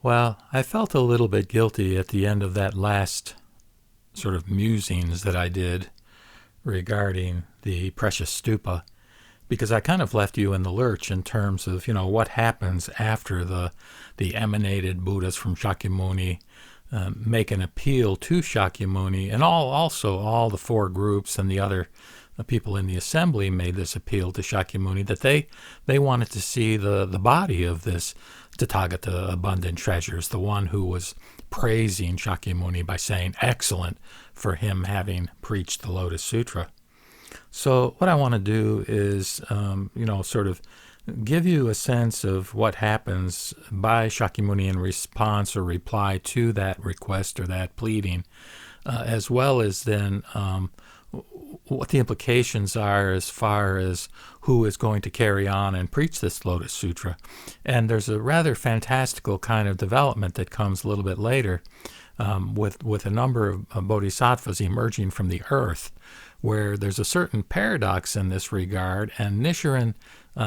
Well, I felt a little bit guilty at the end of that last sort of musings that I did regarding the precious stupa, because I kind of left you in the lurch in terms of, what happens after the emanated Buddhas from Shakyamuni make an appeal to Shakyamuni, and also all the four groups and the other people in the assembly made this appeal to Shakyamuni that they wanted to see the body of this Tathagata abundant treasures, the one who was praising Shakyamuni by saying excellent for him having preached the Lotus Sutra. So what I want to do is, sort of give you a sense of what happens by Shakyamuni in response or reply to that request or that pleading, as well as then what the implications are as far as who is going to carry on and preach this Lotus Sutra. And there's a rather fantastical kind of development that comes a little bit later with a number of Bodhisattvas emerging from the earth, where there's a certain paradox in this regard, and Nichiren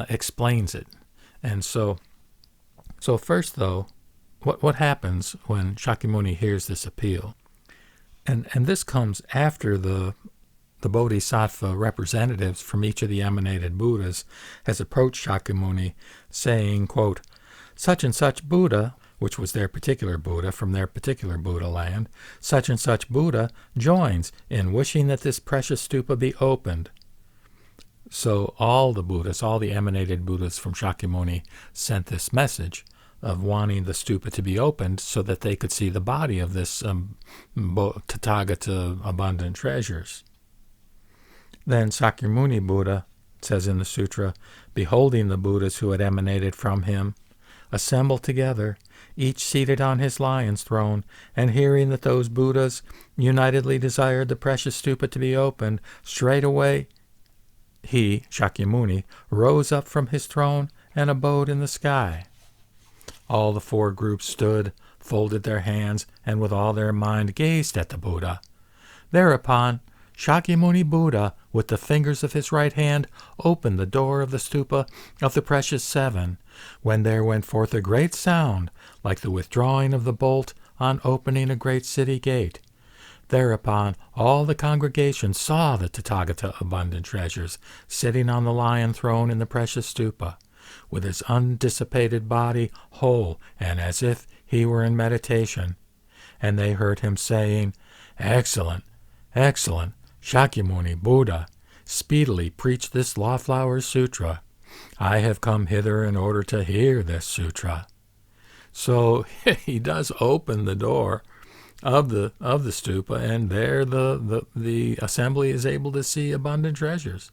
explains it. And so first, though, what happens when Shakyamuni hears this appeal? And this comes after the Bodhisattva representatives from each of the emanated Buddhas has approached Shakyamuni saying, quote, such and such Buddha, which was their particular Buddha from their particular Buddha land, such and such Buddha joins in wishing that this precious stupa be opened. So all the Buddhas, all the emanated Buddhas from Shakyamuni sent this message of wanting the stupa to be opened so that they could see the body of this Tathagata abundant treasures. Then Sakyamuni Buddha, it says in the sutra, beholding the Buddhas who had emanated from him, assembled together, each seated on his lion's throne, and hearing that those Buddhas unitedly desired the precious stupa to be opened, straightway he, Shakyamuni, rose up from his throne and abode in the sky. All the four groups stood, folded their hands, and with all their mind gazed at the Buddha. Thereupon Shakyamuni Buddha, with the fingers of his right hand, opened the door of the stupa of the precious seven, when there went forth a great sound, like the withdrawing of the bolt on opening a great city gate. Thereupon all the congregation saw the Tathagata abundant treasures, sitting on the lion throne in the precious stupa, with his undissipated body whole, and as if he were in meditation. And they heard him saying, excellent, excellent, Shakyamuni Buddha, speedily preach this Lawflower Sutra. I have come hither in order to hear this sutra. So he does open the door of the stupa, and there the assembly is able to see abundant treasures.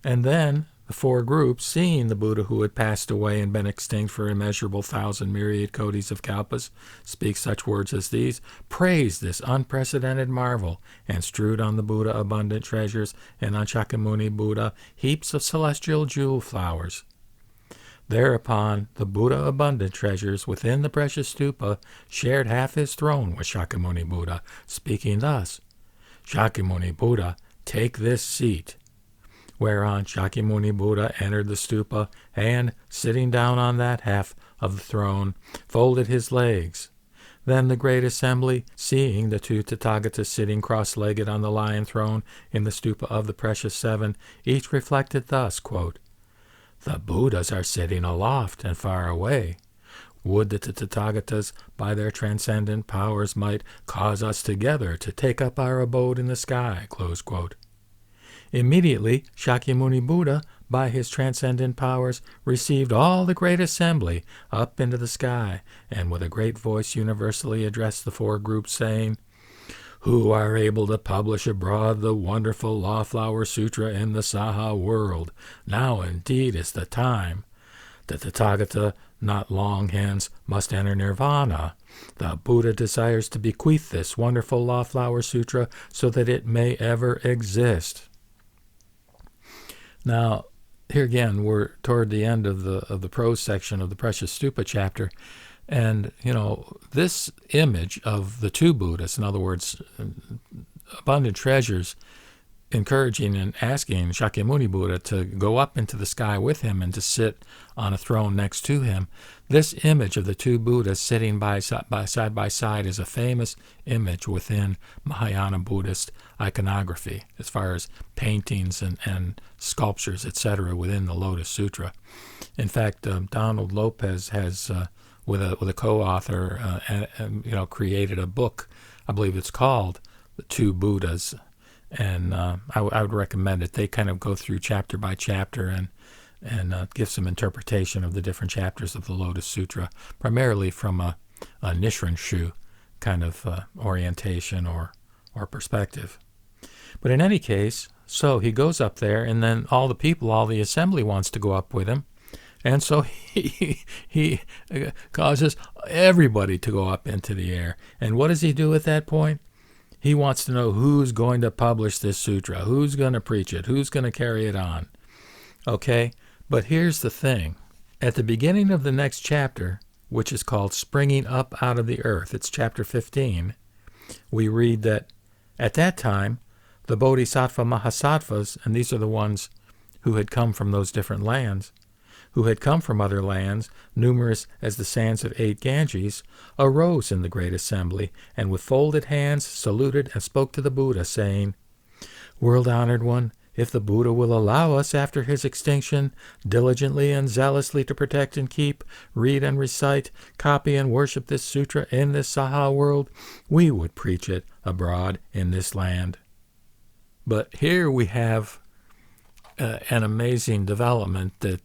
And then the four groups, seeing the Buddha who had passed away and been extinct for immeasurable thousand myriad kotis of kalpas, speak such words as these, praise this unprecedented marvel, and strewed on the Buddha abundant treasures, and on Shakyamuni Buddha heaps of celestial jewel flowers. Thereupon the Buddha abundant treasures within the precious stupa shared half his throne with Shakyamuni Buddha, speaking thus, Shakyamuni Buddha, take this seat. Whereon Shakyamuni Buddha entered the stupa, and, sitting down on that half of the throne, folded his legs. Then the great assembly, seeing the two Tathagatas sitting cross-legged on the lion throne in the stupa of the precious seven, each reflected thus, quote, the Buddhas are sitting aloft and far away. Would that the Tathagatas, by their transcendent powers, might cause us together to take up our abode in the sky, close quote. Immediately Shakyamuni Buddha, by his transcendent powers, received all the great assembly up into the sky, and with a great voice universally addressed the four groups, saying, who are able to publish abroad the wonderful Lawflower Sutra in the Saha world. Now indeed is the time. The Tathagata, not long hence, must enter nirvana. The Buddha desires to bequeath this wonderful Lawflower Sutra so that it may ever exist. Now, here again, we're toward the end of the prose section of the Precious Stupa chapter, and, this image of the two Buddhas, in other words, abundant treasures, encouraging and asking Shakyamuni Buddha to go up into the sky with him and to sit on a throne next to him. This image of the two Buddhas sitting side by side is a famous image within Mahayana Buddhist iconography, as far as paintings and sculptures, etc., within the Lotus Sutra. In fact, Donald Lopez has, with a co-author, created a book. I believe it's called The Two Buddhas. And I would recommend it. They kind of go through chapter by chapter and give some interpretation of the different chapters of the Lotus Sutra, primarily from a Nichiren Shu kind of orientation or perspective. But in any case, so he goes up there, and then all the assembly wants to go up with him. And so he causes everybody to go up into the air. And what does he do at that point? He wants to know who's going to publish this sutra, who's going to preach it, who's going to carry it on. Okay? But here's the thing. At the beginning of the next chapter, which is called Springing Up Out of the Earth, it's chapter 15, we read that at that time, the Bodhisattva Mahasattvas, and these are the ones who had come from those different lands, who had come from other lands, numerous as the sands of 8 Ganges, arose in the great assembly, and with folded hands saluted and spoke to the Buddha, saying, "World-honored one, if the Buddha will allow us after his extinction, diligently and zealously to protect and keep, read and recite, copy and worship this sutra in this Saha world, we would preach it abroad in this land." But here we have an amazing development that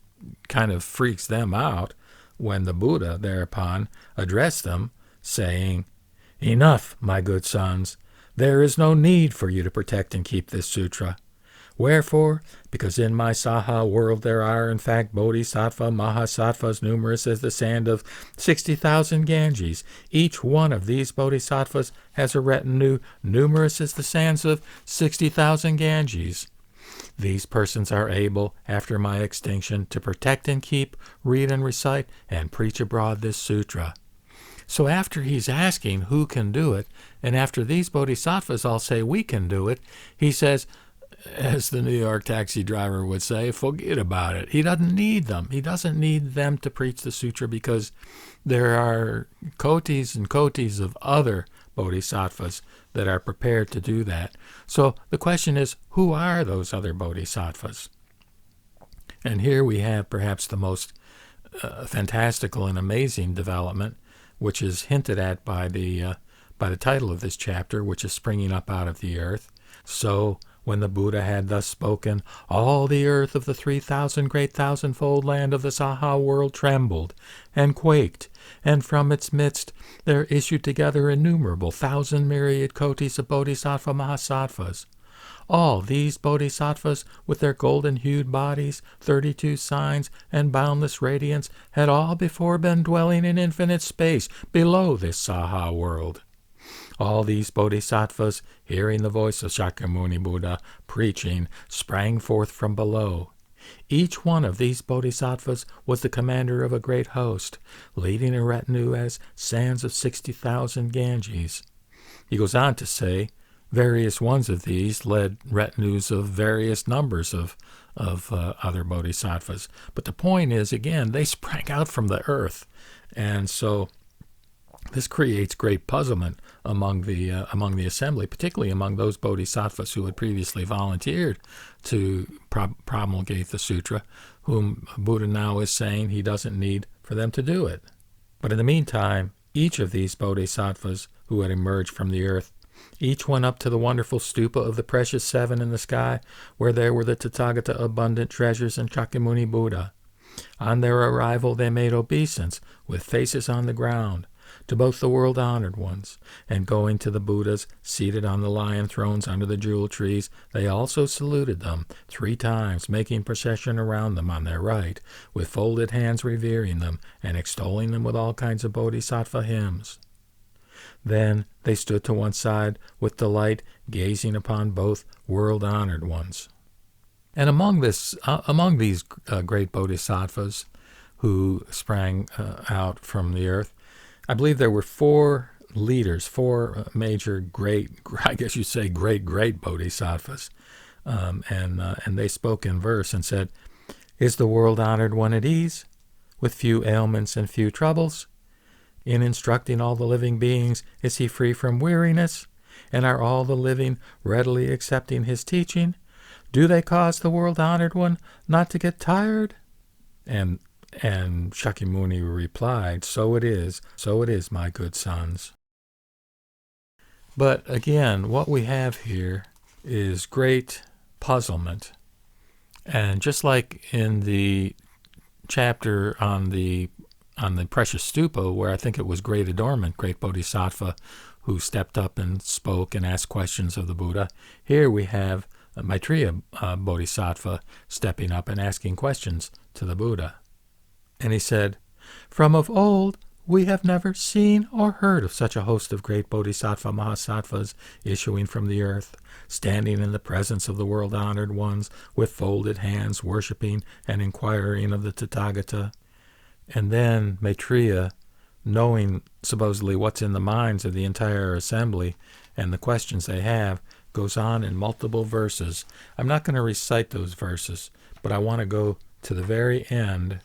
kind of freaks them out when the Buddha thereupon addressed them, saying, "Enough, my good sons. There is no need for you to protect and keep this sutra. Wherefore, because in my Saha world there are in fact Bodhisattva Mahasattvas numerous as the sand of 60,000 Ganges. Each one of these Bodhisattvas has a retinue numerous as the sands of 60,000 Ganges. These persons are able, after my extinction, to protect and keep, read and recite, and preach abroad this sutra." So after he's asking who can do it, and after these bodhisattvas all say we can do it, he says, as the New York taxi driver would say, forget about it. He doesn't need them. He doesn't need them to preach the sutra because there are kotis and kotis of other bodhisattvas that are prepared to do that. So the question is, who are those other bodhisattvas? And here we have perhaps the most fantastical and amazing development, which is hinted at by the title of this chapter, which is Springing Up Out of the Earth. So when the Buddha had thus spoken, all the earth of the 3,000 great thousandfold land of the Saha world trembled and quaked, and from its midst there issued together innumerable thousand myriad kotis of Bodhisattva Mahasattvas. All these bodhisattvas, with their golden-hued bodies, 32 signs, and boundless radiance, had all before been dwelling in infinite space below this Saha world. All these bodhisattvas, hearing the voice of Shakyamuni Buddha preaching, sprang forth from below. Each one of these bodhisattvas was the commander of a great host, leading a retinue as sands of 60,000 Ganges. He goes on to say, various ones of these led retinues of various numbers of other bodhisattvas. But the point is, again, they sprang out from the earth. And so this creates great puzzlement among the assembly, particularly among those bodhisattvas who had previously volunteered to promulgate the sutra, whom Buddha now is saying he doesn't need for them to do it. But in the meantime, each of these bodhisattvas who had emerged from the earth, each went up to the wonderful stupa of the precious 7 in the sky, where there were the Tathagata abundant treasures and Shakyamuni Buddha. On their arrival they made obeisance, with faces on the ground, to both the world-honored ones, and going to the Buddhas seated on the lion thrones under the jewel trees, they also saluted them 3 times, making procession around them on their right, with folded hands revering them, and extolling them with all kinds of bodhisattva hymns. Then they stood to one side with delight, gazing upon both world-honored ones. And among these great bodhisattvas who sprang out from the earth, I believe there were 4 leaders, 4 major great, I guess you'd say great bodhisattvas. and they spoke in verse and said, "Is the world honored one at ease, with few ailments and few troubles? In instructing all the living beings, is he free from weariness? And are all the living readily accepting his teaching? Do they cause the world-honored one not to get tired?" And Shakyamuni replied, so it is, my good sons." But again, what we have here is great puzzlement. And just like in the chapter on the precious stupa, where I think it was great adornment, great Bodhisattva, who stepped up and spoke and asked questions of the Buddha, here we have Maitreya Bodhisattva stepping up and asking questions to the Buddha. And he said, "From of old we have never seen or heard of such a host of great Bodhisattva Mahasattvas issuing from the earth, standing in the presence of the world-honored ones, with folded hands, worshipping and inquiring of the Tathagata." And then Maitreya, knowing supposedly what's in the minds of the entire assembly and the questions they have, goes on in multiple verses. I'm not going to recite those verses, but I want to go to the very end,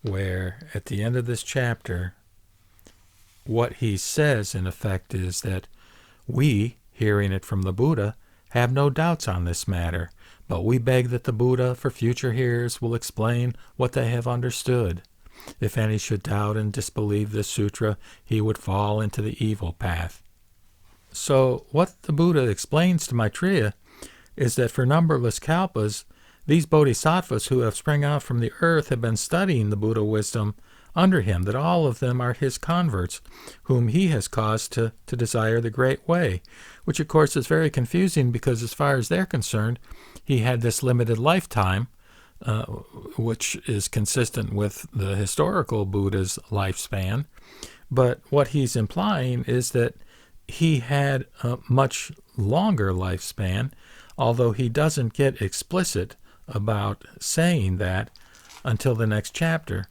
where at the end of this chapter, what he says in effect is that we, hearing it from the Buddha, have no doubts on this matter, but we beg that the Buddha for future hearers will explain what they have understood. If any should doubt and disbelieve this sutra, he would fall into the evil path. So what the Buddha explains to Maitreya is that for numberless kalpas, these bodhisattvas who have sprung out from the earth have been studying the Buddha wisdom under him, that all of them are his converts, whom he has caused to desire the great way, which of course is very confusing, because as far as they're concerned, he had this limited lifetime, which is consistent with the historical Buddha's lifespan. But what he's implying is that he had a much longer lifespan, although he doesn't get explicit about saying that until the next chapter.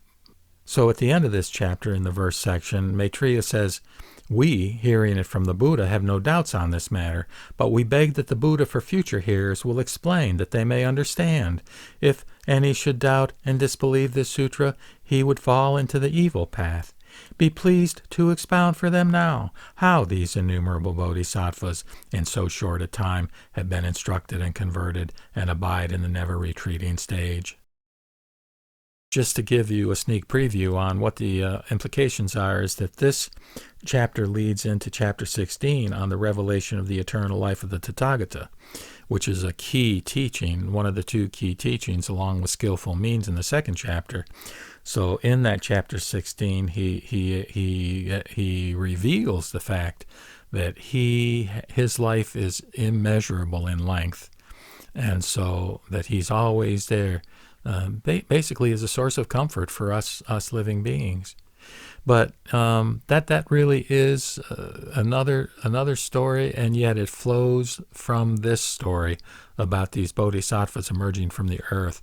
So at the end of this chapter, in the verse section, Maitreya says, "We, hearing it from the Buddha, have no doubts on this matter, but we beg that the Buddha for future hearers will explain, that they may understand. If any should doubt and disbelieve this sutra, he would fall into the evil path. Be pleased to expound for them now how these innumerable bodhisattvas in so short a time have been instructed and converted and abide in the never-retreating stage." Just to give you a sneak preview on what the implications are, is that this chapter leads into chapter 16 on the revelation of the eternal life of the Tathagata, which is a key teaching, one of the two key teachings, along with skillful means in the second chapter. So in that chapter 16, he reveals the fact that his life is immeasurable in length, and so that he's always there, basically as a source of comfort for us living beings. But that really is another story, and yet it flows from this story about these bodhisattvas emerging from the earth.